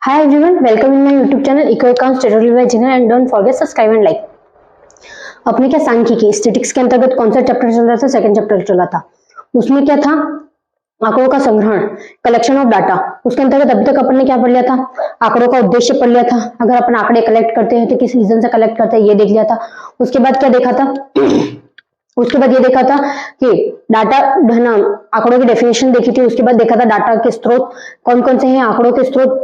Hi everyone, welcome in my YouTube channel Eco Accounts Tutorial by Jinal and don't forget subscribe and like। अपने क्या सांख्यिकी statistics के अंतर्गत कौन सा चैप्टर चल रहा था? सेकंड चैप्टर चला था। उसमें क्या था? आंकड़ों का संग्रहण, कलेक्शन ऑफ डाटा। उसके अंतर्गत अभी तक अपन ने क्या पढ़ लिया था? आंकड़ों का उद्देश्य पढ़ लिया था। अगर अपन आंकड़े कलेक्ट करते हैं तो किस रीजन से कलेक्ट करते हैं ये देख लिया था। उसके बाद क्या देखा था? उसके बाद ये देखा था कि डाटा है ना, आंकड़ों की डेफिनेशन देखी थी। उसके बाद देखा था डाटा के स्रोत कौन कौन से हैं, आंकड़ों के स्रोत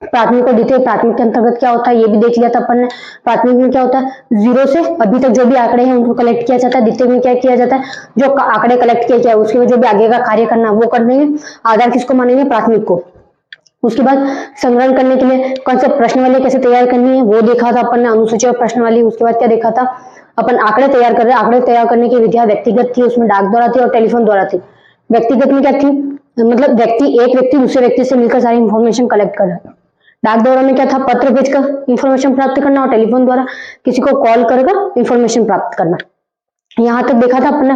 प्राथमिक और द्वितीय। प्राथमिक के अंतर्गत क्या होता है ये भी देख लिया था अपन ने। प्राथमिक में क्या होता है? जीरो से अभी तक जो भी आंकड़े हैं उनको कलेक्ट किया जाता है। द्वितीय में क्या किया जाता है? जो आंकड़े कलेक्ट किए गए उसके बाद जो भी आगे का कार्य करना वो करने हैं। आधार किसको मानेंगे? प्राथमिक को। उसके बाद संग्रहण करने के लिए कौन से प्रश्नवाली कैसे तैयार करनी है वो देखा था अपन ने, अनुसूची और प्रश्नवाली। उसके बाद क्या देखा था? अपन आंकड़े तैयार कर रहे हैं। आंकड़े तैयार करने की विधियां व्यक्तिगत थी, उसमें डाक द्वारा थी और टेलीफोन द्वारा थी। व्यक्तिगत में क्या थी? मतलब एक व्यक्ति दूसरे व्यक्ति से मिलकर सारी इंफॉर्मेशन कलेक्ट कर रहा है। डाक द्वारा में क्या था? पत्र भेजकर इंफॉर्मेशन प्राप्त करना और टेलीफोन द्वारा किसी को कॉल कर इंफॉर्मेशन प्राप्त करना। यहां तक देखा था अपन ने।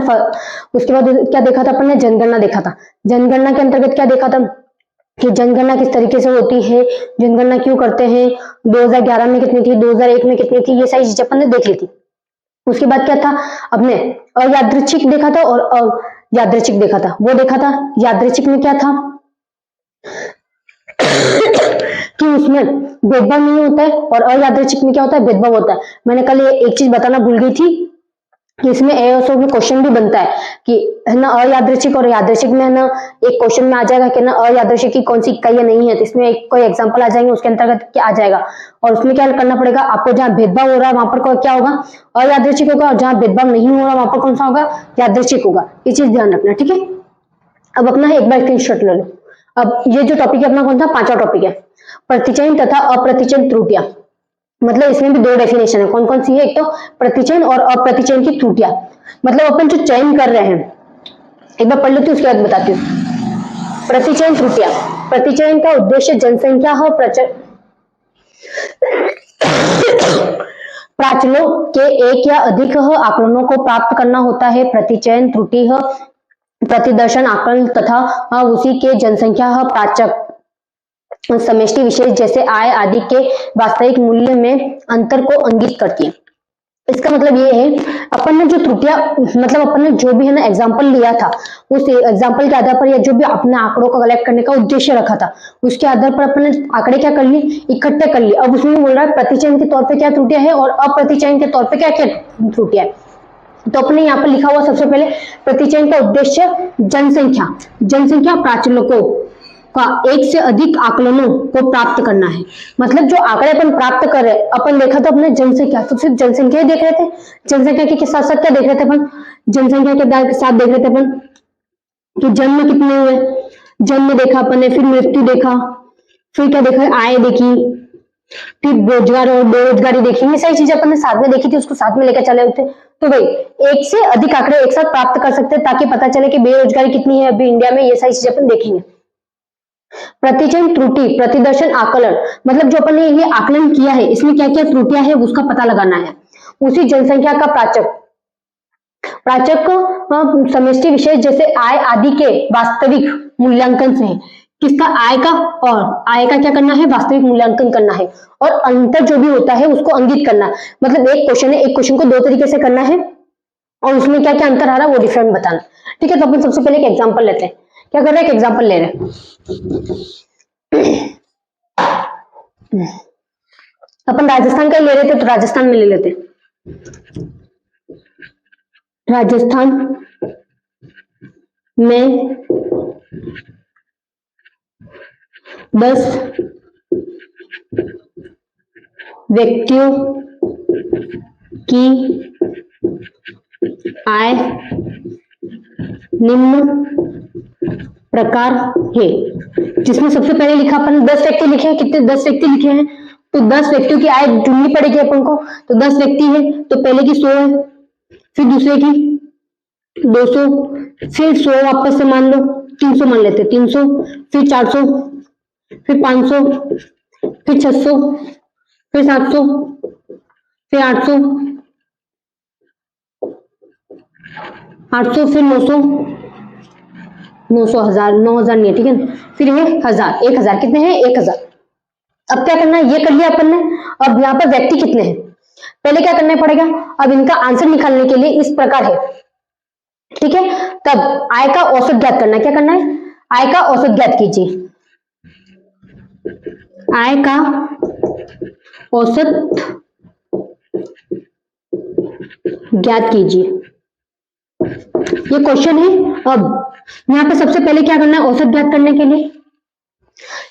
उसके बाद क्या देखा था अपन ने? जनगणना देखा था। जनगणना के अंतर्गत क्या देखा था कि जनगणना किस तरीके से होती है, जनगणना क्यों करते हैं, 2011 में कितनी थी, 2001 में कितनी थी, ये सारी चीजें अपन ने देख ली थी। उसके बाद क्या था? अपने अयादृच्छिक देखा था और अयादृच्छिक देखा था। वो देखा था यादृच्छिक में क्या था कि उसमें भेदभाव नहीं होता है और अयादृच्छिक में क्या होता है? भेदभाव होता है। मैंने कल ये एक चीज बताना भूल गई थी कि इसमें एएसओ में क्वेश्चन भी बनता है कि है ना अयादृच्छिक और यादृच्छिक में है ना, एक क्वेश्चन में आ जाएगा कि ना अयादृच्छिक की कौन सी इकाइयां नहीं है, तो इसमें एक कोई एग्जांपल आ जाएंगे उसके अंतर्गत क्या आ जाएगा। और उसमें क्या करना पड़ेगा आपको? जहां भेदभाव हो रहा है वहां पर क्या होगा? अयादृच्छिक होगा, और जहां भेदभाव नहीं हो रहा वहां पर कौन सा होगा? यादृच्छिक होगा। ये चीज ध्यान रखना, ठीक है। अब अपना एक बार स्क्रीनशॉट ले लो। अब ये जो टॉपिक है अपना कौन सा? पांचवा टॉपिक है, प्रतिचयन तथा अप्रतिचयन त्रुटियां। मतलब इसमें भी दो डेफिनेशन है। कौन कौन सी है? एक तो प्रतिचयन और अप्रतिचयन की त्रुटियां। मतलब अपन जो चयन कर रहे हैं, एक बार पढ़ लेती हूँ उसके बाद बताती हूँ। प्रतिचयन त्रुटियां। प्रतिचयन का उद्देश्य जनसंख्या हो प्राचलों के एक या अधिक आकलनों को प्राप्त करना होता है। प्रतिचयन त्रुटि प्रतिदर्शन आकलन तथा उसी के जनसंख्या प्राचक समष्टि विशेष जैसे आय आदि के वास्तविक मूल्य में अंतर को इंगित करती है। इसका मतलब ये है अपन ने जो त्रुटियां, मतलब अपन ने जो भी है ना एग्जांपल लिया था, उस एग्जांपल के आधार पर या जो भी अपने आंकड़ों को कलेक्ट करने का उद्देश्य रखा था उसके आधार पर अपन ने आंकड़े क्या कर लिए? इकट्ठे कर लिए। अब उसमें बोल रहा है प्रतिचयन के तौर पर क्या त्रुटियां है और अप्रतिचयन के तौर पर क्या क्या त्रुटियां है। तो अपने यहाँ पर लिखा हुआ सबसे पहले प्रतिचयन का उद्देश्य जनसंख्या, जनसंख्या प्राचलों का एक से अधिक आकलनों को प्राप्त करना है। मतलब जो आंकड़े अपन प्राप्त कर रहे हैं, अपन देखा तो अपने जनसंख्या, तो सिर्फ जनसंख्या ही देख रहे थे। जनसंख्या के साथ साथ क्या देख रहे थे अपन? जनसंख्या के साथ देख रहे थे अपन कि जन्म कितने हुए, जन्म देखा अपन ने, फिर मृत्यु देखा, फिर क्या देखा? आय देखी, फिर रोजगार और बेरोजगारी देखी। ये सारी चीजें अपन ने साथ में देखी थी, उसको साथ में लेकर चले थे। तो भाई एक से अधिक आंकड़े एक साथ प्राप्त कर सकते हैं ताकि पता चले कि बेरोजगारी कितनी है अभी इंडिया में। ये सारी चीजें अपन देखेंगे। प्रतिचयन त्रुटि प्रतिदर्शन आकलन, मतलब जो अपन ने ये आकलन किया है इसमें क्या क्या त्रुटियां है उसका पता लगाना है। उसी जनसंख्या का प्राचक, प्राचक समष्टि विशेष जैसे आय आदि के वास्तविक मूल्यांकन से, किसका? आय का, और आय का क्या करना है? वास्तविक मूल्यांकन करना है। और अंतर जो भी होता है उसको अंकित करना है। मतलब एक क्वेश्चन है, एक क्वेश्चन को दो तरीके से करना है और उसमें क्या क्या अंतर आ रहा है वो डिफरेंट बताना। ठीक है, तो अपन सबसे पहले एक एग्जाम्पल लेते हैं। क्या कर रहे हैं? एक एग्जाम्पल ले रहे हैं। अपन राजस्थान का ले रहे थे तो राजस्थान में ले लेते। राजस्थान में 10 व्यक्तियों की आय निम्न प्रकार है। जिसमें सबसे पहले लिखा अपन 10 व्यक्ति लिखे हैं। कितने? 10 व्यक्ति लिखे हैं। तो 10 व्यक्तियों की आय ढूंढनी पड़ेगी अपन को। तो 10 व्यक्ति है तो पहले की 100 है, फिर दूसरे की 200, फिर 100 वापस से मान लो 300 मान लेते, 300, फिर 400, फिर 500, फिर 600, फिर 700, फिर 800, 800, फिर 900, 900, 1000, 9000 नहीं है, ठीक है। फिर ये 1000, 1000 कितने हैं? 1000। अब क्या करना है, ये कर लिया अपन ने। अब यहाँ पर व्यक्ति कितने हैं, पहले क्या करना पड़ेगा, अब इनका आंसर निकालने के लिए इस प्रकार है, ठीक है। तब आय का औसत ज्ञात करना है, क्या करना है, आय का औसत ज्ञात कीजिए, आय का औसत ज्ञात कीजिए, ये क्वेश्चन है। अब यहाँ पे सबसे पहले क्या करना है, औसत ज्ञात करने के लिए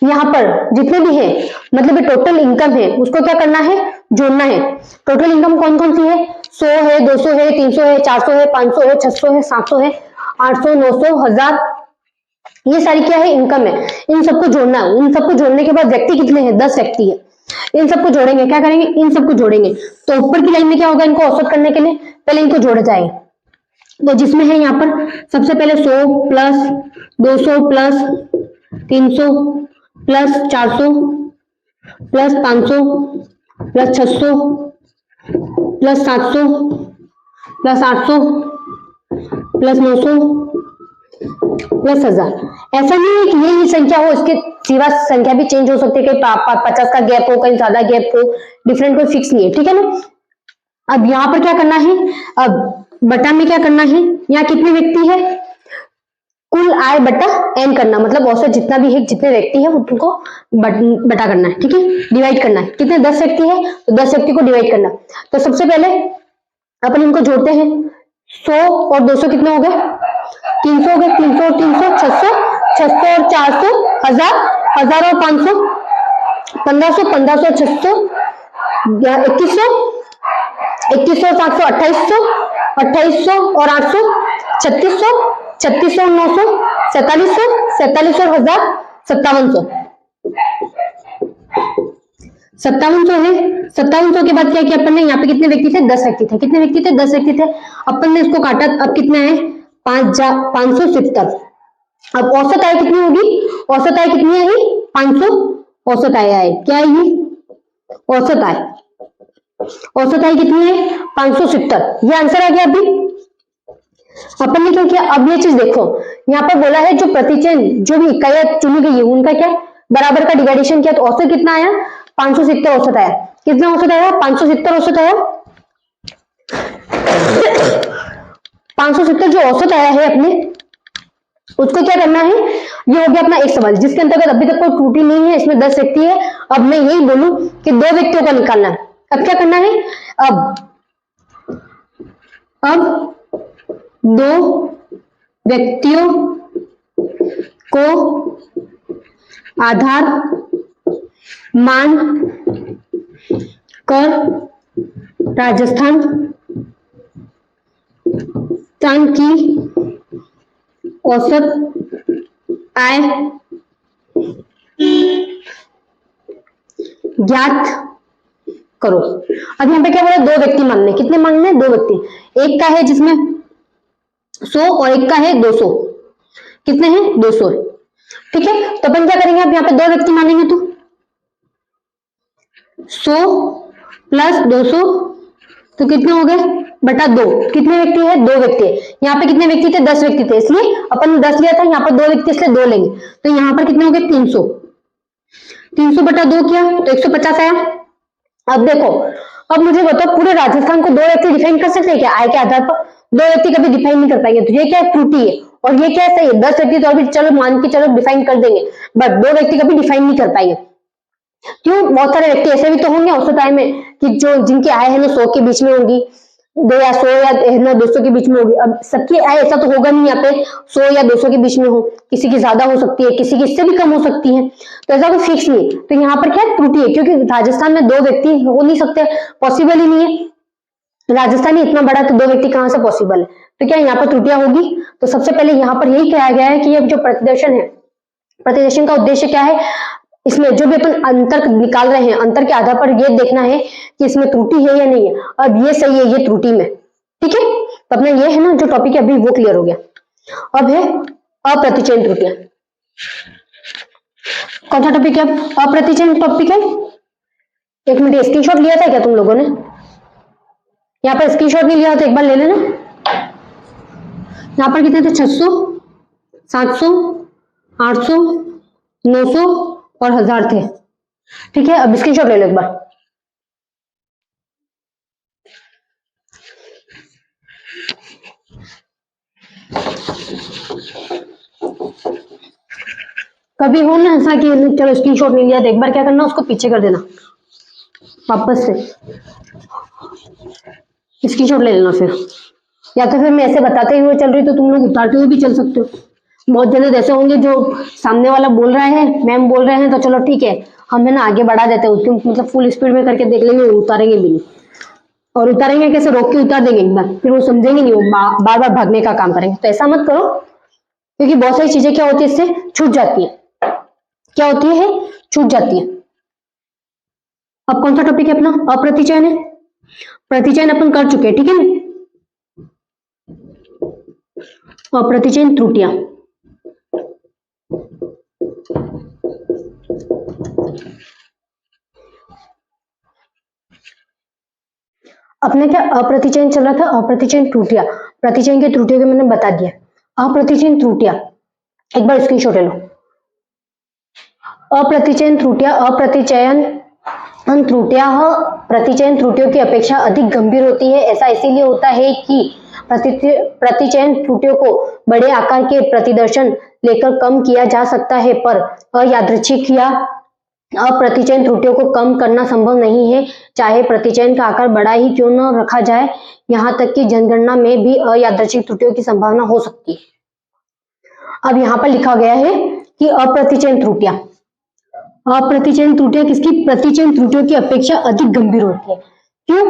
यहाँ पर जितने भी है, मतलब टोटल इनकम है, उसको क्या करना है, जोड़ना है। टोटल इनकम कौन कौन सी है, 100 है, 200 है, 300 है, 400 है, 500 है, 600 है, 700 है, 800, 900, 1000, ये सारी क्या है, इनकम है। इन सबको जोड़ना है। इन सबको जोड़ने के बाद व्यक्ति कितने हैं, 10 व्यक्ति है। इन सबको जोड़ेंगे, क्या करेंगे, इन सबको जोड़ेंगे। तो ऊपर की लाइन में क्या होगा, इनको औसत करने के लिए पहले इनको जोड़ा जाएगा। तो जिसमें है यहाँ पर सबसे पहले 100 plus 200 plus 300 plus 400 plus 500 plus 600 plus 700 plus 800 plus 900 plus 1000। ऐसा नहीं है कि यही संख्या हो, इसके सिवा संख्या भी चेंज हो सकती है, कहीं 50 का गैप हो, कहीं ज्यादा गैप हो, डिफरेंट कोई फिक्स नहीं है, ठीक है ना। अब यहाँ पर क्या करना है, अब बटा में क्या करना है, यहाँ कितने व्यक्ति है, कुल आय बटा एन करना, मतलब औसत जितना भी है, जितने व्यक्ति है उनको बटा करना है, ठीक है, डिवाइड करना है। कितने, 10 व्यक्ति है, तो 10 व्यक्ति को डिवाइड करना। तो सबसे पहले अपन इनको जोड़ते हैं, 100 और 200 कितने हो गए, 300 हो गए, 300 और 300 600, 600 और 400 1000, 1000 और 500 1500, 1500 और 600 2100, 2100 और 700 2800, 2800 और 800 3600, 3600 और 900 4700, 4700 और 1000 5700, 5700 है। 5700 के बाद क्या किया अपन ने, यहाँ पे कितने व्यक्ति थे, 10 व्यक्ति थे। कितने व्यक्ति थे, 10 व्यक्ति थे। अपन ने इसको काटा, अब कितना है, 570। अब औसत आय कितनी होगी, औसत आय कितनी आई, 500 औसत आय है, क्या है ये, औसत आय, औसत आय कितनी है, 570। ये आंसर आ गया। अभी अपन ने क्या किया, अब ये चीज देखो, यहाँ पर बोला है जो प्रतिचिह्न जो भी इकाइयां चुनी गई है उनका क्या बराबर का डिवाइडेशन किया, तो औसत कितना आया, 570 औसत आया। कितना औसत आया, 570 औसत आया। 570 जो औसत आया है अपने, उसको क्या करना है, ये हो गया अपना एक सवाल जिसके अंतर्गत अभी तक कोई त्रुटि नहीं है, इसमें 10 व्यक्ति है। अब मैं यही बोलूं कि 2 व्यक्तियों का निकालना है। अब क्या करना है, अब 2 व्यक्तियों को आधार मान कर राजस्थान की औसत आय ज्ञात करो। अब यहाँ पे क्या बोला, 2 व्यक्ति मानने, कितने मानने, 2 व्यक्ति, एक का है जिसमें 100 और एक का है 200, कितने हैं, 200 है, ठीक है। तो अपन क्या करेंगे, अब यहाँ पे 2 व्यक्ति मानेंगे, तो 100 प्लस 200 तो कितने हो गए, बटा 2, कितने व्यक्ति है, 2 व्यक्ति है। यहाँ पे कितने व्यक्ति थे, 10 व्यक्ति थे, इसलिए अपन 10 लिया था, यहाँ पर 2 व्यक्ति इसलिए 2 लेंगे। तो यहाँ पर कितने हो गए, 300, 300 बटा 2 किया तो 150 आया। अब देखो, अब मुझे बताओ, पूरे राजस्थान को 2 व्यक्ति डिफाइन कर सकते हैं क्या, आय के आधार पर 2 व्यक्ति कभी डिफाइन नहीं कर पाएंगे। तो ये क्या है, त्रुटि है, और ये क्या सही है, 10 व्यक्ति तो अभी चलो मान के चलो डिफाइन कर देंगे, बट 2 व्यक्ति कभी डिफाइन नहीं कर पाएंगे। क्यों, बहुत सारे व्यक्ति ऐसे भी तो होंगे औसत आय में कि जो जिनकी आय है ना 100 के बीच में होगी, 2 या 100 या 200 के बीच में होगी। अब सबकी आय ऐसा तो होगा नहीं यहाँ पे 100 या 200 के बीच में हो, किसी की ज्यादा हो सकती है, किसी की इससे भी कम हो सकती है, तो ऐसा कोई फिक्स नहीं। तो यहाँ पर क्या त्रुटि है, क्योंकि राजस्थान में 2 व्यक्ति हो नहीं सकते, पॉसिबल ही नहीं है। राजस्थान ही इतना बड़ा, तो 2 व्यक्ति कहाँ से पॉसिबल है, तो क्या यहाँ पर त्रुटियां होगी। तो सबसे पहले यहाँ पर यही कहा गया है कि ये जो प्रतिदर्शन है, प्रतिदर्शन का उद्देश्य क्या है, इसमें जो भी अपन अंतर निकाल रहे हैं, अंतर के आधार पर ये देखना है कि इसमें त्रुटि है या नहीं है। अब ये सही है, ये त्रुटि में, ठीक है। तो अपना ये है ना जो टॉपिक है अभी वो क्लियर हो गया। अब है अप्रतिचिह्न त्रुटियां। कौन सा टॉपिक है, अप्रतिचिह्न टॉपिक है। एक मिनट, स्क्रीनशॉट लिया था क्या तुम लोगों ने, यहाँ पर स्क्रीनशॉट नहीं लिया तो एक बार ले लेना। यहाँ पर कितने थे, 600, 700, 800, 900 और 1000 थे। ठीक है, अब स्क्रीनशॉट ले लो एक बार। कभी हो ना ऐसा कि चलो स्क्रीनशॉट नहीं लिया तो एक बार क्या करना, उसको पीछे कर देना वापस से, स्क्रीनशॉट ले लेना फिर, या तो फिर मैं ऐसे बताते हुए चल रही तो तुम लोग उतारते हुए भी चल सकते हो। बहुत जने ऐसे होंगे जो सामने वाला बोल रहा है, मैम बोल रहे हैं तो चलो ठीक है हम है ना आगे बढ़ा देते हैं, उसके मतलब फुल स्पीड में करके देख लेंगे, उतारेंगे भी नहीं। और उतारेंगे कैसे, रोक के उतार देंगे एक बार, फिर वो समझेंगे नहीं, वो बार बार भागने का काम करेंगे। तो ऐसा मत करो, क्योंकि बहुत सारी चीजें क्या होती है इससे छूट जाती है, क्या होती है छूट जाती है। अब कौन सा टॉपिक है अपना, अप्रतिचयन है। प्रतिचयन अपन कर चुके हैं, ठीक है ना। अप्रतिचयन त्रुटियां, अपने क्या अप्रतिचयन चल रहा था, अप्रतिचयन त्रुटियां, प्रतिचयन की त्रुटियों के मैंने बता दिया। अप्रतिचयन त्रुटियां एक बार स्क्रीनशॉट ले लो। अप्रतिचयन त्रुटियां, अप्रतिचयन त्रुटियां प्रतिचयन त्रुटियों की अपेक्षा अधिक गंभीर होती है। ऐसा इसीलिए होता है कि प्रतिचयन त्रुटियों को बड़े आकार के प्रतिदर्शन लेकर कम किया जा सकता है, पर अयादृच्छिक या अप्रतिचयन त्रुटियों को कम करना संभव नहीं है, चाहे प्रतिचयन का आकार बड़ा ही क्यों न रखा जाए। यहां तक कि जनगणना में भी अयादृच्छिक त्रुटियों की संभावना हो सकती है। अब यहाँ पर लिखा गया है कि अप्रतिचयन त्रुटियां, अप्रतिचयन त्रुटियां किसकी, प्रतिचयन त्रुटियों की अपेक्षा अधिक गंभीर होती है। क्यों,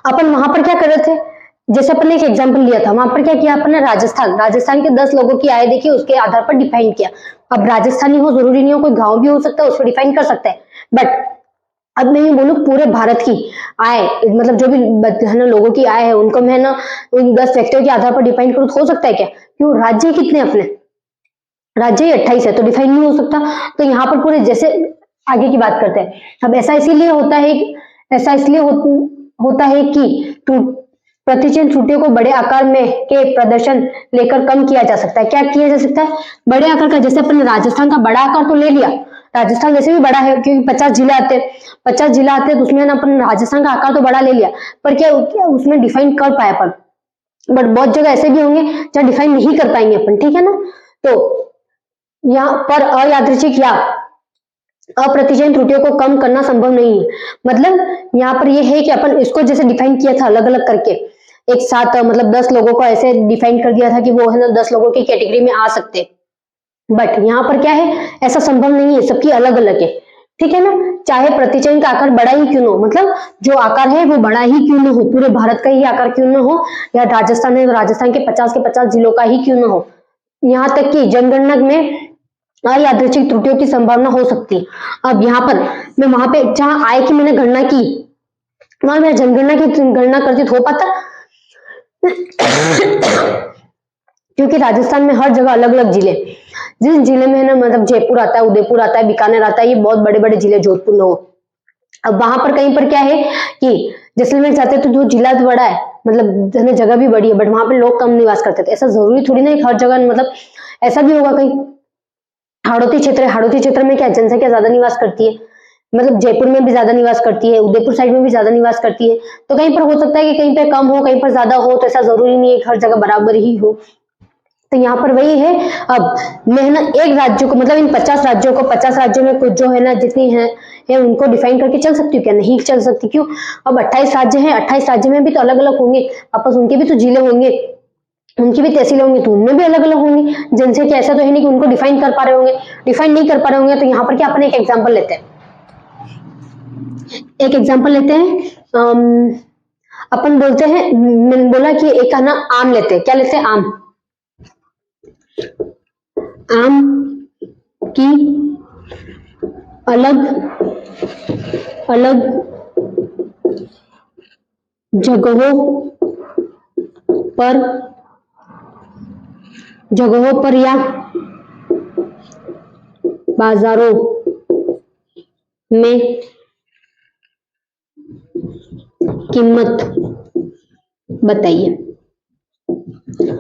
अपन वहां पर क्या कर रहे थे, जैसे अपन ने एक एग्जांपल लिया था, वहां पर क्या किया अपन ने, राजस्थान के 10 लोगों की आय देखी, उसके आधार पर डिफाइन किया। अब राजस्थानी हो जरूरी नहीं हो, कोई गांव भी हो सकता है, उसको डिफाइन कर सकते हैं। बट अब मैं ये बोलूं पूरे भारत की आय, मतलब जो भी है ना लोगों की आय है उनको मैं ना उन 10 व्यक्तियों के आधार पर डिफाइन करूं तो हो सकता है क्या, क्यों, राज्य कितने अपने, राज्य ही 28 है तो डिफाइन नहीं हो सकता। तो यहाँ पर पूरे जैसे आगे की बात करते हैं। अब ऐसा इसीलिए होता है, ऐसा इसलिए होता है कि प्रतिचयन त्रुटियों को बड़े आकार में के प्रदर्शन लेकर कम किया जा सकता है। क्या किया जा सकता है, बड़े आकार का, जैसे अपन राजस्थान का बड़ा आकार तो ले लिया, राजस्थान वैसे भी बड़ा है क्योंकि 50 जिला आते हैं, 50 जिला आते हैं तो उसमें ना अपन राजस्थान का आकार तो बड़ा ले लिया, पर क्या उसमें डिफाइन कर पाए अपन। बट बहुत जगह ऐसे भी होंगे जहां डिफाइन नहीं कर पाएंगे अपन, ठीक है ना। तो यहाँ पर अयादृच्छिक या अप्रतिचयन त्रुटियों को कम करना संभव नहीं है। मतलब यहाँ पर ये है कि अपन इसको जैसे डिफाइन किया था अलग अलग करके, एक साथ मतलब 10 लोगों को ऐसे डिफाइन कर दिया था कि वो है ना 10 लोगों की कैटेगरी में आ सकते, बट यहाँ पर क्या है, ऐसा संभव नहीं है, सबकी अलग अलग है, ठीक है ना। चाहे प्रतिचयन का आकार बड़ा ही क्यों न हो, मतलब जो आकार है वो बड़ा ही क्यों न हो, पूरे भारत का ही आकार क्यों न हो, या राजस्थान है तो राजस्थान के 50 जिलों का ही क्यों न हो, यहाँ तक कि जनगणना में अयादृच्छिक त्रुटियों की संभावना हो सकती है। अब यहाँ पर मैं वहां पे जहां आय की मैंने गणना की, वहां मैं जनगणना की गणना करती तो हो पाता क्योंकि राजस्थान में हर जगह अलग अलग जिले, जिस जिले में है ना मतलब जयपुर आता है, उदयपुर आता है, बीकानेर आता है, ये बहुत बड़े बड़े जिले, जोधपुर हो। अब वहां पर कहीं पर क्या है कि जैसलमेर जाते तो जो जिला तो बड़ा है, मतलब जगह भी बड़ी है, बट वहां पर लोग कम निवास करते थे। ऐसा जरूरी थोड़ी ना हर जगह, मतलब ऐसा भी होगा कहीं हाड़ौती क्षेत्र में क्या जनसंख्या ज्यादा निवास करती है, मतलब जयपुर में भी ज्यादा निवास करती है, उदयपुर साइड में भी ज्यादा निवास करती है, तो कहीं पर हो सकता है कि कहीं पर कम हो कहीं पर ज्यादा हो, तो ऐसा जरूरी नहीं है हर जगह बराबर ही हो। तो यहाँ पर वही है। अब मैं ना एक राज्य को, मतलब इन 50 राज्यों को, 50 राज्यों में कुछ जो है ना जितनी है उनको डिफाइन करके चल सकती हूँ क्या, नहीं चल सकती। क्यों, अब 28 राज्य हैं, 28 राज्य में भी तो अलग अलग होंगे आपस, उनके भी तो जिले होंगे, उनकी भी तहसील होंगी, तो उनमें भी अलग अलग होंगी जनसंख्या। ऐसा तो है नहीं कि उनको डिफाइन कर पा रहे होंगे, डिफाइन नहीं कर पा रहे होंगे। तो यहाँ पर क्या अपन एक एग्जाम्पल लेते हैं, एक एग्जाम्पल लेते हैं। अपन बोलते हैं, मैंने बोला कि एक है ना आम लेते हैं, क्या लेते हैं, आम, आम की अलग अलग जगहों पर या बाजारों में कीमत बताइए।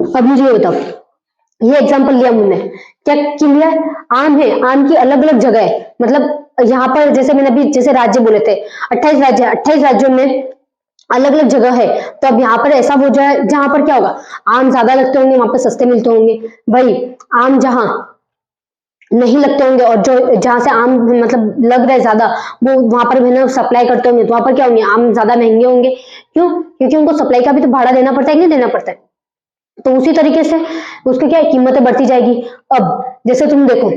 अब मुझे ये बताओ, ये एग्जांपल लिया हमने क्या क्लियर? आम है, आम की अलग अलग जगह है, मतलब यहाँ पर जैसे मैंने अभी जैसे राज्य बोले थे 28 राज्य, 28 राज्यों में अलग अलग जगह है। तो अब यहाँ पर ऐसा हो जाए जहां पर क्या होगा, आम ज्यादा लगते होंगे वहां पर सस्ते मिलते होंगे भाई। आम जहां नहीं लगते होंगे और जो जहां से आम मतलब लग रहा है ज्यादा, वो वहां पर ना सप्लाई करते होंगे, तो वहां पर क्या होंगे, आम ज्यादा महंगे होंगे। क्यों? क्योंकि उनको सप्लाई का भी तो भाड़ा देना पड़ता है कि नहीं देना पड़ता है। तो उसी तरीके से उसकी क्या है, कीमतें बढ़ती जाएगी। अब जैसे तुम देखो,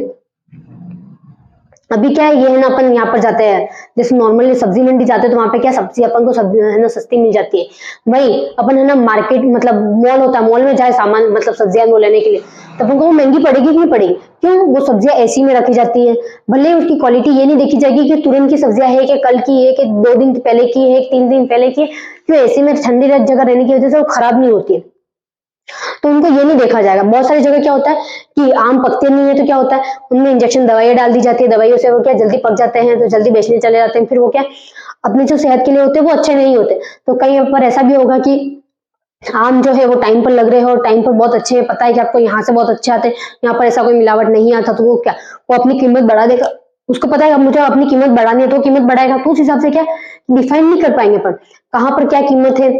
अभी क्या है, ये है ना, अपन यहाँ पर जाते हैं जैसे नॉर्मली सब्जी मंडी जाते हैं, तो वहां पे क्या सब्जी अपन को सब्जी है ना सस्ती मिल जाती है। वही अपन है ना मार्केट मतलब मॉल होता है, मॉल में जाए सामान मतलब सब्जियां वो लेने के लिए, तो अपन को वो महंगी पड़ेगी कि नहीं पड़ेगी? क्यों? वो सब्जियां ऐसी में रखी जाती है, भले उसकी क्वालिटी ये नहीं देखी जाएगी कि तुरंत की सब्जियां है कि कल की है कि 2 दिन पहले की है, 3 दिन पहले की है। क्यों? ऐसी में ठंडी जगह रहने की वजह से वो खराब नहीं होती है, तो उनको ये नहीं देखा जाएगा। बहुत सारी जगह क्या होता है कि आम पकते नहीं है, तो क्या होता है, उनमें इंजेक्शन दवाइयां डाल दी जाती है, दवाइयों से वो क्या जल्दी पक जाते हैं, तो जल्दी बेचने चले जाते हैं, फिर वो क्या अपनी जो सेहत के लिए होते हैं वो अच्छे नहीं होते। तो कहीं पर ऐसा भी होगा कि आम जो है वो टाइम पर लग रहे हैं और टाइम पर बहुत अच्छे हैं, पता है कि आपको यहाँ से बहुत अच्छे आते हैं, यहाँ पर ऐसा कोई मिलावट नहीं आता, तो वो क्या वो अपनी कीमत बढ़ा देगा। उसको पता है अब मुझे अपनी कीमत बढ़ानी है, तो कीमत बढ़ाएगा। तो उस हिसाब से क्या डिफाइन नहीं कर पाएंगे पर कहाँ पर क्या कीमत है।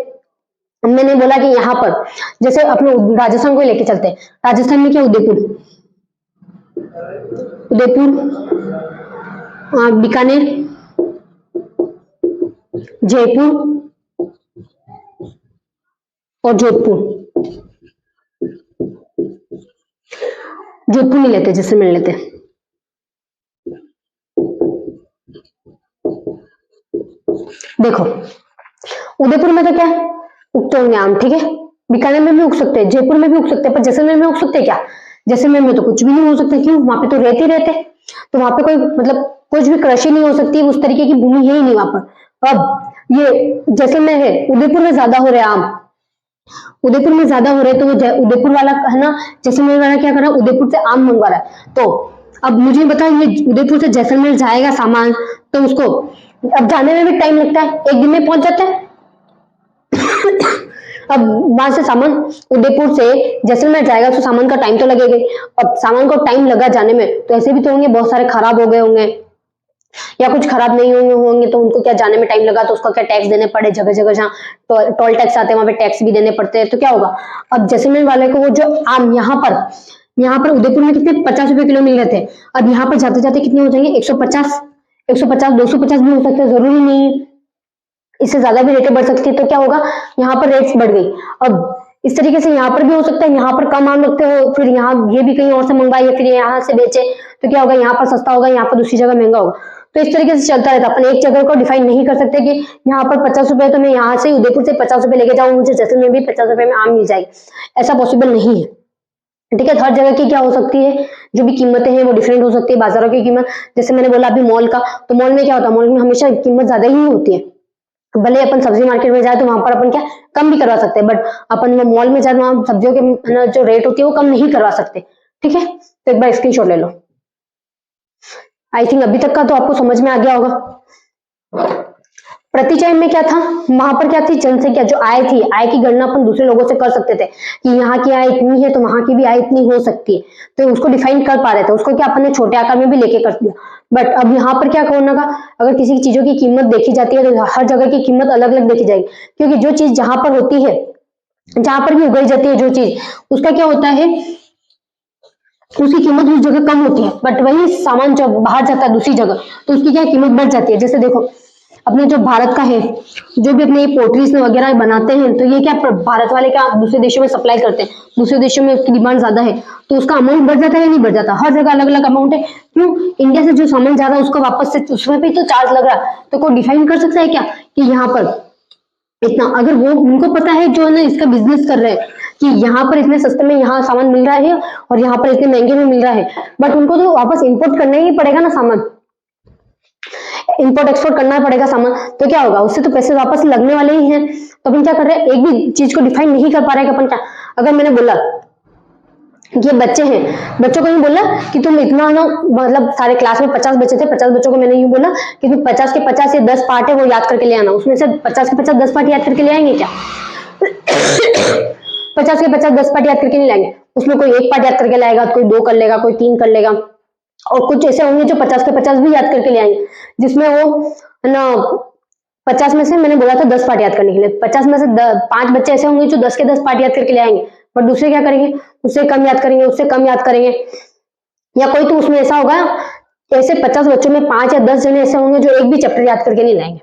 मैंने बोला कि यहाँ पर जैसे अपने राजस्थान को लेके चलते हैं, राजस्थान में क्या उदयपुर, उदयपुर, बीकानेर, जयपुर और जोधपुर। जोधपुर नहीं लेते, जैसलमेर लेते। देखो उदयपुर में तो क्या उगते होंगे आम, ठीक है, बीकानेर में भी उग सकते हैं, जयपुर में भी उग सकते हैं, पर जैसलमेर में उग सकते हैं क्या? जैसलमेर में तो कुछ भी नहीं हो सकता। क्यों? वहां पे तो रहते ही रहते, तो वहां पे कोई मतलब कुछ भी कृषि नहीं हो सकती, उस तरीके की भूमि है ही नहीं वहां पर। अब ये जैसलमेर है, उदयपुर में ज्यादा हो रहे हैं आम, उदयपुर में ज्यादा हो रहे हैं, तो वो उदयपुर वाला है ना, जैसलमेर वाला क्या कर रहा है, उदयपुर से आम मंगवा रहा है। तो अब मुझे बताओ, ये उदयपुर से जैसलमेर जाएगा सामान, तो उसको अब जाने में भी टाइम लगता है, 1 दिन में पहुंच जाता है। अब वहां से सामान उदयपुर से जैसलमेर जाएगा, तो सामान का टाइम तो लगेगा। अब सामान को टाइम लगा जाने में, तो ऐसे भी तो होंगे बहुत सारे खराब हो गए होंगे या कुछ खराब नहीं होंगे, तो उनको क्या जाने में टाइम लगा, तो उसका क्या टैक्स देने पड़े, जगह जगह जहाँ टोल टैक्स आते हैं वहां पे टैक्स भी देने पड़ते हैं। तो क्या होगा, अब जैसलमेर वाले को वो जो आम यहाँ पर उदयपुर में कितने 50 रुपए किलो मिल रहे थे, अब यहाँ पर जाते जाते कितने हो जाएंगे, 150, 250 भी हो सकते हैं, जरूरी नहीं है, इससे ज्यादा भी रेटें बढ़ सकती है। तो क्या होगा, यहाँ पर रेट्स बढ़ गई। अब इस तरीके से यहाँ पर भी हो सकता है, यहाँ पर कम आम रखते हो, फिर यहाँ ये भी कहीं और से मंगवाए या फिर यहाँ से बेचे, तो क्या होगा, यहाँ पर सस्ता होगा, यहाँ पर दूसरी जगह महंगा होगा। तो इस तरीके से चलता रहता है। अपन एक जगह को डिफाइन नहीं कर सकते कि यहाँ पर 50 रुपए, तो मैं यहाँ से उदयपुर से 50 रुपए लेके जाऊँ, मुझे जैसलमेर में भी 50 रुपए में आम मिल जाएगी, ऐसा पॉसिबल नहीं है। ठीक है, हर जगह की क्या हो सकती है, जो भी कीमतें हैं वो डिफरेंट हो सकती है। बाजारों की कीमत, जैसे मैंने बोला अभी मॉल का, तो मॉल में क्या होता है, मॉल में हमेशा कीमत ज्यादा ही होती है। भले अपन सब्जी मार्केट में जाए तो वहां पर अपन क्या कम भी करवा सकते हैं, बट अपन मॉल में जाए वहां सब्जियों के जो रेट होती है वो कम नहीं करवा सकते। ठीक है, तो एक बार स्क्रीनशॉट ले लो। आई थिंक अभी तक का तो आपको समझ में आ गया होगा। प्रतिचय में क्या था, वहां पर क्या थी, जनसंख्या जो आय थी, आय की गणना अपन दूसरे लोगों से कर सकते थे कि यहाँ की आय इतनी है तो वहां की भी आय इतनी हो सकती है, तो उसको डिफाइन कर पा रहे थे। उसको क्या अपन ने छोटे आकार में भी लेके कर दिया। बट अब यहाँ पर क्या करना का, अगर किसी चीजों की कीमत देखी जाती है तो हर जगह की कीमत अलग अलग देखी जाएगी, क्योंकि जो चीज जहां पर होती है, जहां पर भी उगाई जाती है जो चीज, उसका क्या होता है, उसकी कीमत उस जगह कम होती है। बट वही सामान जब बाहर जाता है दूसरी जगह, तो उसकी क्या कीमत बढ़ जाती है। जैसे देखो अपने जो भारत का है, जो भी अपने पोल्ट्रीज वगैरह बनाते हैं, तो ये क्या भारत वाले क्या दूसरे देशों में सप्लाई करते हैं, दूसरे देशों में उसकी डिमांड ज्यादा है, तो उसका अमाउंट बढ़ जाता है या नहीं बढ़ जाता, हर जगह अलग अलग अमाउंट है। क्यों? इंडिया से जो सामान जा रहा है उसको वापस से उसमें भी तो चार्ज लग रहा है, तो कोई डिफाइन कर सकता है क्या कि यहाँ पर इतना, अगर वो उनको पता है जो है ना इसका बिजनेस कर रहे हैं कि यहाँ पर इतने सस्ते में यहाँ सामान मिल रहा है और यहाँ पर इतने महंगे में मिल रहा है, बट उनको तो वापस इंपोर्ट करना ही पड़ेगा ना सामान, इंपोर्ट एक्सपोर्ट करना पड़ेगा सामान, तो क्या होगा, उससे तो पैसे वापस लगने वाले ही हैं। तो अपन क्या कर रहे हैं, एक भी चीज को डिफाइन नहीं कर पा रहे कि अपन क्या, अगर मैंने बोला ये बच्चे हैं, बच्चों को यूं बोला कि तुम इतना ना, मतलब सारे क्लास में 50 बच्चे थे, 50 बच्चों को मैंने यूं बोला कि तुम 50 के 50 या 10 पार्ट है वो याद करके ले आना, उसमें से 50 के 50 10 पार्ट याद करके ले आएंगे क्या? 50 के 50 10 पार्ट याद करके नहीं लाएंगे, उसमें कोई एक पार्ट याद करके लाएगा, कोई 2 कर लेगा, कोई 3 कर लेगा, और कुछ ऐसे होंगे जो 50 के 50 भी याद करके ले आएंगे, जिसमें वो ना 50 में से मैंने बोला था 10 पार्ट याद करने के लिए, 50 में से 5 बच्चे ऐसे होंगे जो 10 के 10 पार्ट याद करके ले आएंगे, पर दूसरे क्या करेंगे, उससे कम याद करेंगे, उससे कम याद करेंगे। या कोई तो उसमें ऐसा होगा, ऐसे 50 बच्चों में 5 या 10 जने ऐसे होंगे जो एक भी चैप्टर याद करके नहीं लाएंगे।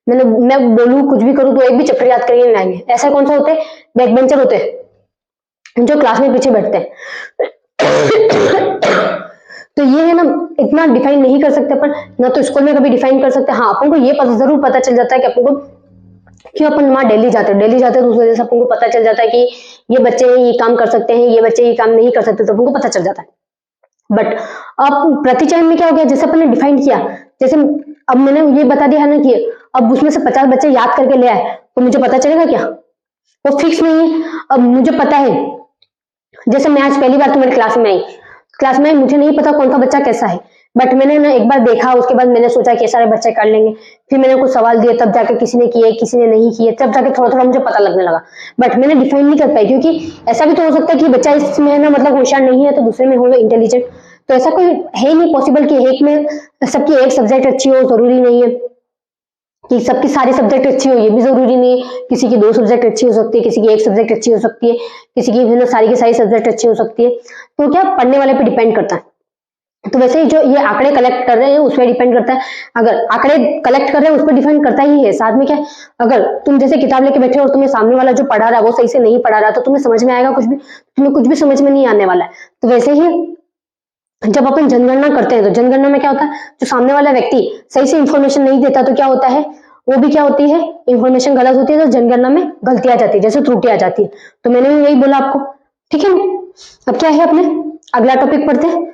मैं बोलूं कुछ भी करूं तो एक भी चैप्टर याद करके नहीं लाएंगे। ऐसा कौन सा होते हैं? बैक बेंचर होते हैं, जो क्लास में पीछे बैठते हैं। तो ये है ना, इतना डिफाइन नहीं कर सकते अपन, ना तो स्कूल में कभी डिफाइन कर सकते हैं। हाँ, अपन को ये जरूर पता चल जाता है कि अपन को क्यों अपन वहां डेली जाते हैं तो उस वजह से अपन को पता चल जाता है कि ये बच्चे ये काम कर सकते हैं, ये बच्चे ये काम नहीं कर सकते, तो अपन को पता चल जाता है। बट अब प्रतिचयन में क्या हो गया, जैसे अपन ने डिफाइन किया, जैसे अब मैंने ये बता दिया है ना कि अब उसमें से 50 बच्चे याद करके ले आए, तो मुझे पता चलेगा क्या? वो फिक्स नहीं है। अब मुझे पता है, जैसे मैं आज पहली बार तुम्हारी क्लास में आई, मुझे नहीं पता कौन सा बच्चा कैसा है, बट मैंने ना एक बार देखा, उसके बाद मैंने सोचा कि सारे बच्चे कर लेंगे, फिर मैंने कुछ सवाल दिए, तब जाके किसी ने किए, किसी ने नहीं किए, तब जाके थोड़ा थोड़ा मुझे पता लगने लगा। बट मैंने डिफाइन नहीं कर पाई, क्योंकि ऐसा भी तो हो सकता है कि बच्चा इसमें ना मतलब होशियार नहीं है तो दूसरे में होगा इंटेलिजेंट, तो ऐसा कोई है ही नहीं पॉसिबल कि एक में सबकी एक सब्जेक्ट अच्छी हो, जरूरी नहीं है कि सबकी सारी सब्जेक्ट अच्छी हो, ये भी जरूरी नहीं है। किसी की 2 सब्जेक्ट अच्छी हो सकती है, किसी की 1 सब्जेक्ट अच्छी हो सकती है, किसी की सारी की सारी सब्जेक्ट अच्छी हो सकती है। तो क्या पढ़ने वाले पे डिपेंड करता है। तो वैसे ही जो ये आंकड़े कलेक्ट कर रहे हैं उस पर डिपेंड करता है, अगर आंकड़े कलेक्ट कर रहे हैं उस पर डिपेंड करता ही है। साथ में क्या, अगर तुम जैसे किताब लेके बैठे हो और तुम्हें सामने वाला जो पढ़ा रहा है वो सही से नहीं पढ़ा रहा, तो तुम्हें समझ में आएगा कुछ भी, तुम्हें कुछ भी समझ में नहीं आने वाला है। तो वैसे ही जब अपन जनगणना करते हैं, तो जनगणना में क्या होता है, जो सामने वाला व्यक्ति सही से इंफॉर्मेशन नहीं देता तो क्या होता है, वो भी क्या होती है, इंफॉर्मेशन गलत होती है, तो जनगणना में गलतियां आ जाती है, जैसे त्रुटि आ जाती है। तो मैंने भी यही बोला आपको, ठीक है। अब क्या है, अपने अगला टॉपिक पढ़ते हैं।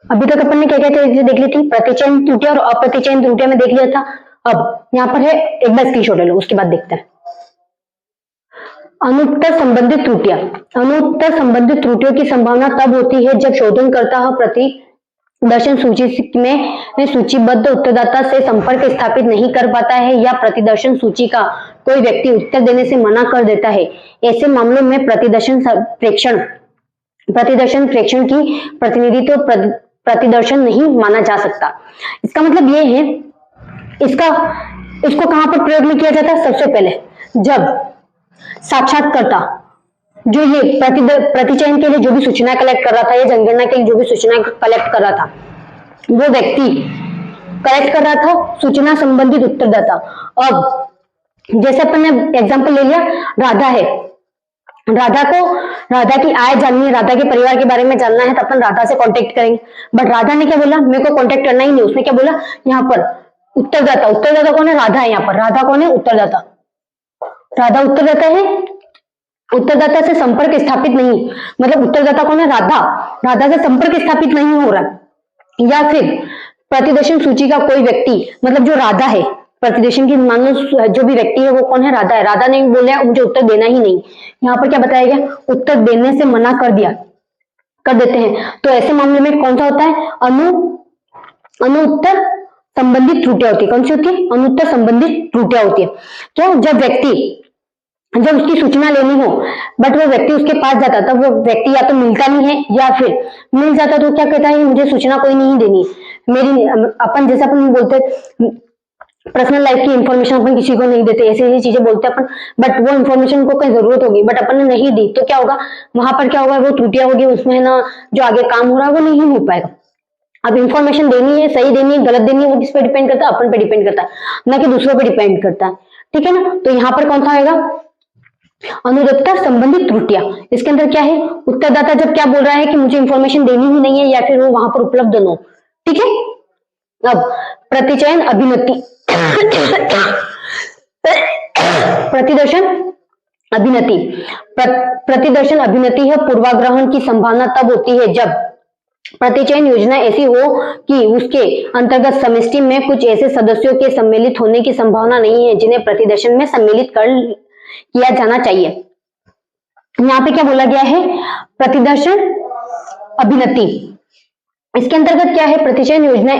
अभी तक अपन ने क्या क्या चीजें देख ली थी, प्रतिचयन त्रुटियां और अप्रतिचयन त्रुटियां में देख लिया था। अब यहाँ पर है, एक बार स्क्रीनशॉट ले लो, उसके बाद देखते हैं अनुत्तर संबंधित त्रुटियां। अनुत्तर संबंधित त्रुटियों की संभावना तब होती है जब शोधनकर्ता प्रतिदर्शन सूची में सूचीबद्ध उत्तरदाता से संपर्क स्थापित नहीं कर पाता है, या प्रतिदर्शन सूची का कोई व्यक्ति उत्तर देने से मना कर देता है। ऐसे मामलों में प्रतिदर्शन प्रेक्षण की प्रतिनिधित्व प्रतिदर्शन नहीं माना जा सकता। इसका मतलब ये है, इसको कहां पर प्रयोग में किया जाता है? सबसे पहले जब साक्षात्कारता जो ये प्रतिचयन के लिए जो भी सूचना कलेक्ट कर रहा था, या जनगणना के लिए जो भी सूचना कलेक्ट कर रहा था, वो व्यक्ति कलेक्ट कर रहा था सूचना संबंधित उत्तरदाता। अब जैसे अपन ने एग्जांपल ले लिया, राधा है, राधा की आय जाननी है, राधा के परिवार के बारे में जानना है, तो अपन राधा से कांटेक्ट करेंगे। बट राधा ने क्या बोला, मेरे को कांटेक्ट करना ही नहीं। उसने क्या बोला, यहाँ पर उत्तरदाता कौन है? राधा है। यहाँ पर राधा कौन है? उत्तरदाता। राधा उत्तरदाता है, उत्तरदाता से संपर्क स्थापित नहीं, मतलब उत्तरदाता कौन है? राधा से संपर्क स्थापित नहीं हो रहा। या फिर प्रतिदर्शन सूची का कोई व्यक्ति, मतलब जो राधा है, प्रतिदर्शन की मान लो जो भी व्यक्ति है वो कौन है? राधा है। राधा ने बोला मुझे उत्तर देना ही नहीं, यहाँ पर क्या बताया गया? उत्तर देने से मना कर देते हैं। तो ऐसे मामले में कौन सा होता है? अनुत्तर संबंधित त्रुटियां होती है। कौन सी होती है? अनुत्तर संबंधित त्रुटियां होती है। क्या? जब उसकी सूचना लेनी हो, बट वो व्यक्ति उसके पास जाता, तब वो व्यक्ति या तो मिलता नहीं है, या फिर मिल जाता तो क्या कहता है, मुझे सूचना कोई नहीं देनी मेरी। अपन जैसे अपन बोलते पर्सनल लाइफ की इंफॉर्मेशन अपन किसी को नहीं देते, ऐसी चीजें बोलते अपन, बट वो इंफॉर्मेशन को कहीं जरूरत होगी, बट अपन ने नहीं दी, तो क्या होगा वहां पर? क्या होगा? वो त्रुटियां होगी, उसमें ना जो आगे काम हो रहा है वो नहीं हो पाएगा। अब इंफॉर्मेशन देनी है, सही देनी है, गलत देनी है, वो किस पे डिपेंड करता है? अपन पे डिपेंड करता है, ना कि दूसरों पे डिपेंड करता है। ठीक है ना? तो यहाँ पर कौन सा आएगा? अनुत्तर संबंधित त्रुटियां। इसके अंदर क्या है? उत्तरदाता जब क्या बोल रहा है कि मुझे इंफॉर्मेशन देनी ही नहीं है, या फिर वो वहां पर उपलब्ध न हो। ठीक है। अब प्रतिचयन अभिनति प्रतिदर्शन अभिनति है पूर्वाग्रहण की संभावना तब होती है जब प्रतिचयन योजना ऐसी हो कि उसके अंतर्गत समष्टि में कुछ ऐसे सदस्यों के सम्मिलित होने की संभावना नहीं है जिन्हें प्रतिदर्शन में सम्मिलित किया जाना चाहिए। यहाँ पे क्या बोला गया है? प्रतिदर्शन अभिनति इसके अंतर्गत क्या है, प्रतिचयन योजना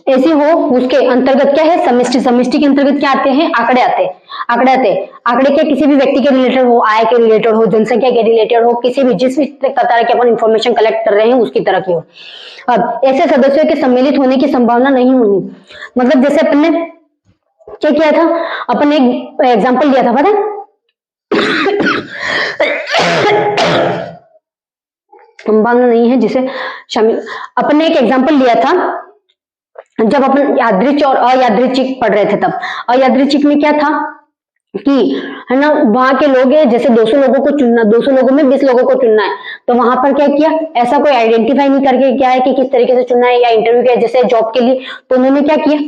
ऐसी हो उसके अंतर्गत क्या है, समष्टि। समष्टि के अंतर्गत क्या आते हैं, आंकड़े आते हैं। आंकड़े क्या, किसी भी व्यक्ति के रिलेटेड हो, आय के रिलेटेड हो, जनसंख्या के रिलेटेड हो, किसी भी जिस भी तरह की अपन इंफॉर्मेशन कलेक्ट कर रहे हैं उसकी तरह की हो। अब ऐसे सदस्यों के सम्मिलित होने की संभावना नहीं होनी, मतलब जैसे अपन ने क्या किया था, अपन ने एक एग्जाम्पल लिया था, पता है संभावना नहीं है जिसे शामिल, अपन ने एक एग्जाम्पल लिया था जब अपन यादृच और अयादृचिक पढ़ रहे थे। तब अयादृचिक में क्या था कि है ना, वहां के लोग है, जैसे 200 लोगों को चुनना, 200 लोगों में 20 लोगों को चुनना है, तो वहां पर क्या किया, ऐसा कोई आइडेंटिफाई नहीं करके क्या है कि किस तरीके से चुनना है, या इंटरव्यू किया जैसे जॉब के लिए, तो उन्होंने क्या किया,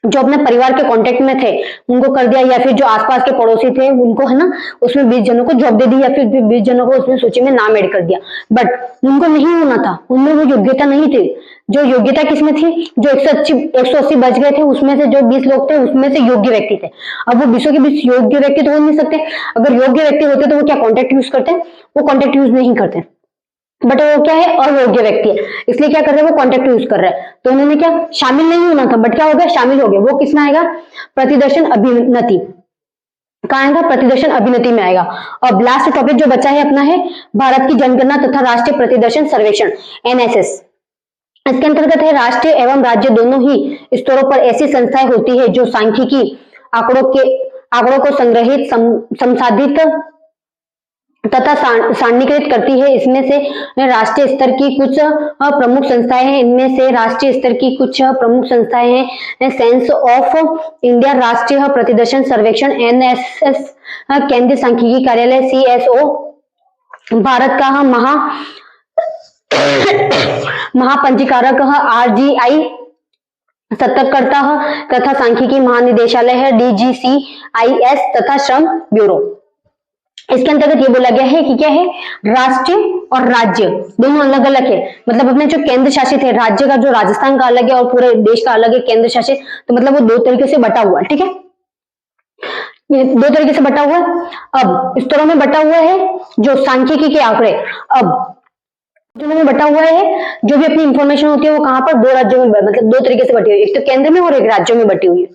जो अपने परिवार के कांटेक्ट में थे उनको कर दिया, या फिर जो आसपास के पड़ोसी थे उनको है ना, उसमें 20 जनों को जॉब दे दी, या फिर 20 जनों को उसमें सूची में नाम ऐड कर दिया। बट उनको नहीं होना था, उनमें वो योग्यता नहीं थी। जो योग्यता किसमें थी, जो 180 बच गए थे उसमें से जो 20 लोग थे उसमें से योग्य व्यक्ति थे। अब वो 20 के 20 योग्य व्यक्ति तो हो नहीं सकते, अगर योग्य व्यक्ति होते तो वो क्या कॉन्टेक्ट यूज करते, वो कॉन्टेक्ट यूज नहीं करते, बट वो क्या है, अयोग्य व्यक्ति है, इसलिए क्या कर रहे हैं, वो कॉन्टेक्ट यूज कर रहे हैं। तो उन्होंने क्या, शामिल नहीं होना था, बट क्या हो गया, शामिल हो गए। वो किसमें आएगा, प्रतिदर्शन अभिनति, कहाँ आएगा, प्रतिदर्शन अभिनति में आएगा। अब लास्ट टॉपिक जो बचा है अपना है भारत की जनगणना तथा राष्ट्रीय प्रतिदर्शन सर्वेक्षण, एनएसएस। इसके अंतर्गत है, राष्ट्रीय एवं राज्य दोनों ही स्तरों पर ऐसी संस्थाएं होती है जो सांख्यिकी आंकड़ों को संग्रहित, संसाधित तथा सारणीकृत करती है। इसमें से राष्ट्रीय स्तर की कुछ प्रमुख संस्थाएं हैं, इनमें से राष्ट्रीय स्तर की कुछ प्रमुख संस्थाएं हैं, सेंस ऑफ इंडिया, राष्ट्रीय प्रतिदर्शन सर्वेक्षण एनएसएस, केंद्रीय सांख्यिकी कार्यालय सीएसओ, भारत का महापंजीकारक आरजीआई, सतर्कता तथा सांख्यिकी महानिदेशालय है डीजीसीआईएस, तथा श्रम ब्यूरो। इसके अंतर्गत ये बोला गया है कि क्या है, राष्ट्र और राज्य दोनों अलग अलग है, मतलब अपने जो केंद्र शासित है, राज्य का जो राजस्थान का अलग है और पूरे देश का अलग है केंद्र शासित, तो मतलब वो दो तरीके से बटा हुआ है, ठीक है, ये दो तरीके से बटा हुआ है। अब स्तरों में बटा हुआ है जो सांख्यिकी के आंकड़े, अब दोनों में बटा हुआ है, जो भी अपनी इंफॉर्मेशन होती है वो कहां पर, दो राज्यों में, मतलब दो तरीके से बटी हुई है, एक तो केंद्र में और एक राज्यों में बटी हुई है।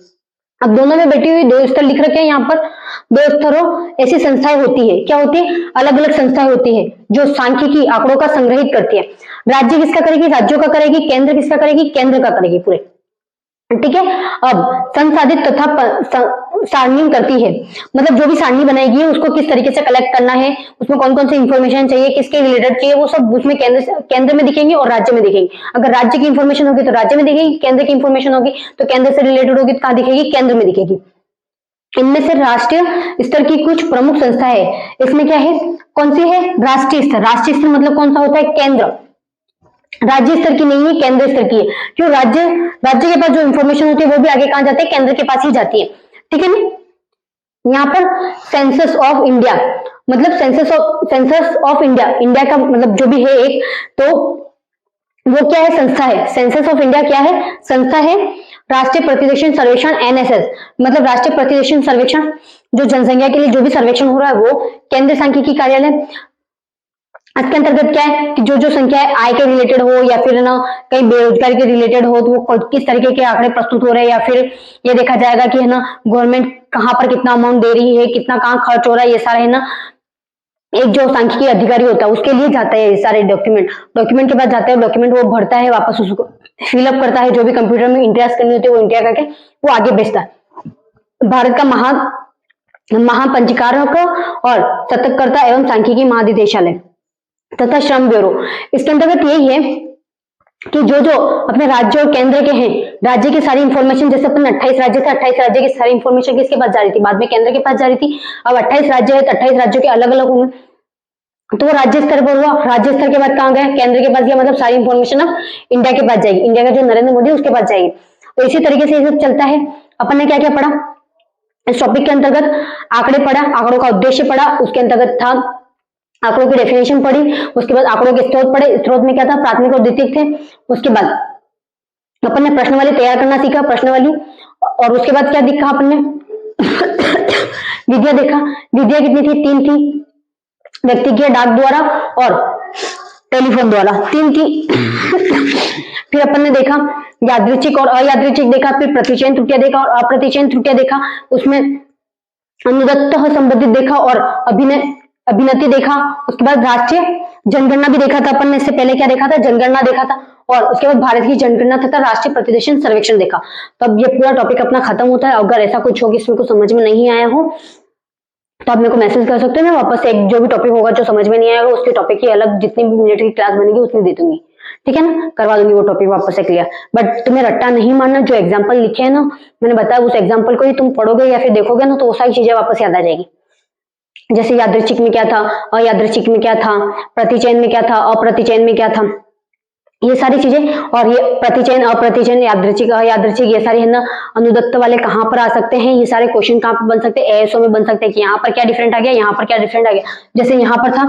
अब दोनों में बैठी हुई दो स्तर लिख रखे हैं यहाँ पर, दो स्तरों ऐसी संस्थाएं होती है, क्या होती है, अलग अलग संस्थाएं होती है जो सांख्यिकी आंकड़ों का संग्रहित करती है। राज्य किसका करेगी, राज्यों का करेगी, केंद्र किसका करेगी, केंद्र का करेगी पूरे, ठीक है। अब संसाधित तथा सारणी करती है, मतलब जो भी सारणी बनाएगी उसको किस तरीके से कलेक्ट करना है, उसमें कौन कौन सी इंफॉर्मेशन चाहिए, किसके रिलेटेड चाहिए, वो सब उसमें केंद्र में दिखेंगे और राज्य में दिखेंगे। अगर राज्य की इंफॉर्मेशन होगी तो राज्य में दिखेगी, केंद्र की इंफॉर्मेशन होगी तो केंद्र से रिलेटेड होगी तो कहाँ दिखेगी, केंद्र में दिखेगी। इनमें से राष्ट्रीय स्तर की कुछ प्रमुख संस्था है, इसमें क्या है, कौन सी है, राष्ट्रीय स्तर। राष्ट्रीय स्तर मतलब कौन सा होता है, केंद्र, राज्य स्तर की नहीं है, केंद्र स्तर की है। क्यों, राज्य के पास जो इंफॉर्मेशन होती है वो भी आगे कहां जाती है, केंद्र के पास ही जाती है, ठीक है ना। यहाँ पर सेंसस ऑफ इंडिया, मतलब सेंसस ऑफ इंडिया, इंडिया का मतलब जो भी है एक, तो वो क्या है, संस्था है। सेंसस ऑफ इंडिया क्या है, संस्था है। राष्ट्रीय प्रतिदर्शन सर्वेक्षण एनएसएस, मतलब राष्ट्रीय प्रतिदर्शन सर्वेक्षण, जो जनसंख्या के लिए जो भी सर्वेक्षण हो रहा है वो केंद्रीय सांख्यिकी कार्यालय। इसके अंतर्गत क्या है कि जो जो संख्या है आय के रिलेटेड हो या फिर ना कहीं बेरोजगारी के रिलेटेड हो, तो वो किस तरीके के आंकड़े प्रस्तुत हो रहे हैं, या फिर ये देखा जाएगा कि है ना गवर्नमेंट कहाँ पर कितना अमाउंट दे रही है, कितना कहाँ खर्च हो रहा है, ये सारा है ना एक जो सांख्यिकी अधिकारी होता है उसके लिए जाता है। ये सारे डॉक्यूमेंट के पास जाता है, डॉक्यूमेंट वो भरता है, वापस उसको फिलअप करता है, जो भी कंप्यूटर में इंट्रास करनी होती है वो इंट्रा करके वो आगे भेजता है। भारत का महापंजीकारक और सतर्कता एवं सांख्यिकी महानिदेशालय तथा श्रम ब्यूरो। इसके अंतर्गत यही है कि जो जो अपने राज्य और केंद्र के हैं, राज्य की सारी इंफॉर्मेशन, जैसे अपन 28 राज्य थे, 28 राज्य की सारी इंफॉर्मेशन किसके पास जा रही थी, बाद में केंद्र के पास जा रही थी। अब 28 राज्य है तो 28 राज्यों के अलग अलग होंगे, तो वो राज्य स्तर पर हुआ, राज्य स्तर के बाद कहाँ गया, केंद्र के पास गया, मतलब सारी इंफॉर्मेशन अब इंडिया के पास जाएगी, इंडिया का जो नरेंद्र मोदी उसके पास जाएगी। तो इसी तरीके से ये सब चलता है। अपन ने क्या क्या पढ़ा इस टॉपिक के अंतर्गत, आंकड़े पढ़ा, आंकड़ों का उद्देश्य पढ़ा, उसके अंतर्गत था आंकड़ों की डेफिनेशन पढ़ी, उसके बाद आंकड़ों के स्रोत पढ़े, स्रोत में क्या था, प्राथमिक और द्वितीयक थे। उसके बाद अपन ने प्रश्नावली तैयार करना सीखा, प्रश्नावली, और उसके बाद क्या देखा अपन ने विधियां देखा। विधियां कितनी थी, 3 थी, व्यक्तिगत डाक द्वारा और टेलीफोन द्वारा, 3 की। फिर अपन ने देखा यादृच्छिक और अयादृच्छिक देखा, फिर प्रतिचयन त्रुटियां देखा और अप्रतिचयन त्रुटियां देखा, उसमें अनुदत्त संबंधित देखा और अभिनति देखा। उसके बाद राष्ट्रीय जनगणना भी देखा था अपन ने, इससे पहले क्या देखा था, जनगणना देखा था, और उसके बाद भारत की जनगणना तथा राष्ट्रीय प्रतिदेशन सर्वेक्षण देखा। तो अब ये पूरा टॉपिक अपना खत्म होता है। अगर ऐसा कुछ हो कि इसमें कुछ समझ में नहीं आया हो तो आप मेरे को मैसेज कर सकते हो, मैं वापस से एक जो भी टॉपिक होगा जो समझ में नहीं आएगा उसके टॉपिक की अलग जितनी भी मिनट की क्लास बनेगी उतनी दे दूंगी, ठीक है ना, करवा दूंगी वो टॉपिक वापस से क्लियर। बट तुम्हें रट्टा नहीं मानना, जो एग्जाम्पल लिखे है ना मैंने बताया उस एग्जाम्पल को ही तुम पढ़ोगे या फिर देखोगे ना तो वो सारी चीजें वापस याद आ जाएगी। जैसे यादृच्छिक में क्या था, अयादृच्छिक में क्या था, प्रतिचयन में क्या था, अप्रतिचयन में क्या था, ये सारी चीजें। और ये प्रतिचयन, अप्रतिचयन, यादृच्छिक, अयादृच्छिक, ये सारे है ना अनुदत्त वाले कहाँ पर आ सकते हैं, ये सारे क्वेश्चन कहाँ पर बन सकते हैं, एएसओ में बन सकते हैं कि यहाँ पर क्या डिफरेंट आ गया, यहाँ पर क्या डिफरेंट आ गया। जैसे यहाँ पर था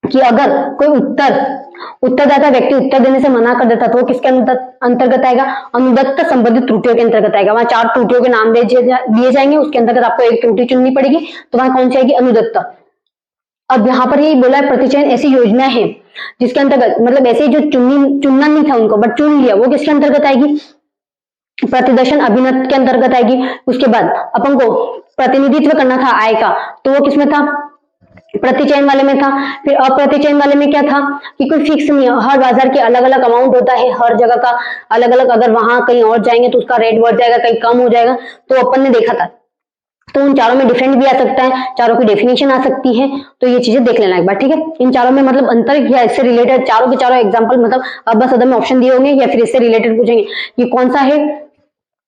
कि अगर कोई उत्तरदाता व्यक्ति उत्तर देने से मना कर देता तो वो किसके अंतर्गत आएगा, अनुदत्त संबंधित त्रुटियों के अंतर्गत आएगा। वहां 4 त्रुटियों के नाम दिए जाएंगे, उसके अंतर्गत आपको एक त्रुटि चुननी पड़ेगी, तो वहां कौन सी आएगी, अनुदत्त। अब यहाँ पर यही बोला है प्रतिचयन ऐसी योजना है जिसके अंतर्गत मतलब ऐसे जो चुनना नहीं था उनको बट चुन लिया, वो किसके अंतर्गत आएगी, प्रतिदर्शन अभिनत के अंतर्गत आएगी। उसके बाद अपन को प्रतिनिधित्व करना था आय का, तो वो किसमें था, प्रतिचयन वाले में था। फिर अप्रतिचयन वाले में क्या था कि कोई फिक्स नहीं है, हर बाजार के अलग अलग अमाउंट होता है, हर जगह का अलग अलग, अगर वहां कहीं और जाएंगे तो उसका रेट बढ़ जाएगा, कहीं कम हो जाएगा, तो अपन ने देखा था। तो उन चारों में डिफरेंट भी आ सकता है, चारों की डेफिनेशन आ सकती है, तो ये चीजें देख लेना एक बार, ठीक है। इन चारों में मतलब अंतर या इससे रिलेटेड चारों के चारों एग्जांपल मतलब अब बस अदम में ऑप्शन दिए होंगे या फिर इससे रिलेटेड पूछेंगे ये कौन सा है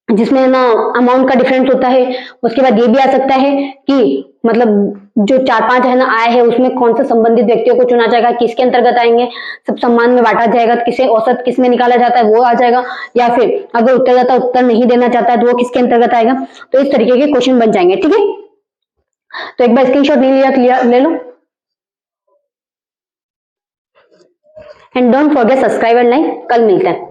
जिसमें ना अमाउंट का डिफरेंस होता है। उसके बाद ये भी आ सकता है कि मतलब जो 4-5 है ना आय है उसमें कौन से संबंधित व्यक्तियों को चुना जाएगा, किसके अंतर्गत आएंगे, सब सम्मान में बांटा जाएगा, किसे औसत किसमें निकाला जाता है वो आ जाएगा, या फिर अगर उत्तरदाता उत्तर नहीं देना चाहता है तो वो किसके अंतर्गत आएगा। तो इस तरीके के क्वेश्चन बन जाएंगे, ठीक है। तो एक बार स्क्रीनशॉट नहीं लिया क्लियर ले लो, and don't forget subscribe and like. कल मिलते हैं।